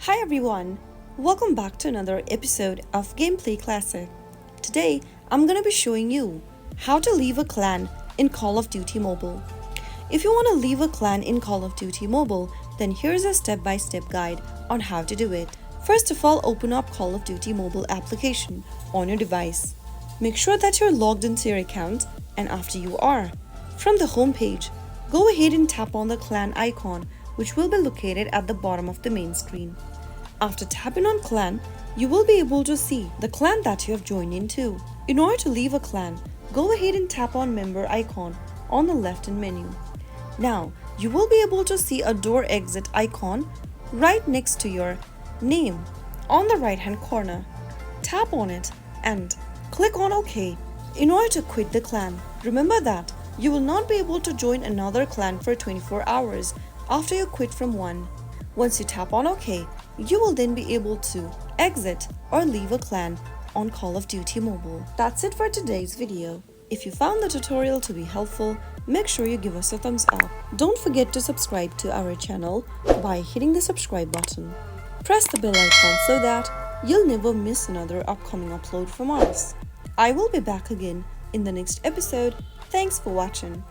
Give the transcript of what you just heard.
Hi everyone, welcome back to another episode of Gameplay Classic. Today, I'm gonna be showing you how to leave a clan in Call of Duty Mobile. If you want to leave a clan in Call of Duty Mobile, then here's a step-by-step guide on how to do it. First of all, open up Call of Duty Mobile application on your device. Make sure that you're logged into your account, and after you are, from the home page, go ahead and tap on the clan icon, which will be located at the bottom of the main screen. After tapping on clan, you will be able to see the clan that you have joined into. In order to leave a clan, go ahead and tap on member icon on the left-hand menu. Now, you will be able to see a door exit icon right next to your name on the right-hand corner. Tap on it and click on OK. In order to quit the clan, remember that you will not be able to join another clan for 24 hours after you quit from one. Once you tap on OK, you will then be able to exit or leave a clan on Call of Duty Mobile. That's it for today's video. If you found the tutorial to be helpful, make sure you give us a thumbs up. Don't forget to subscribe to our channel by hitting the subscribe button. Press the bell icon so that you'll never miss another upcoming upload from us. I will be back again in the next episode. Thanks for watching.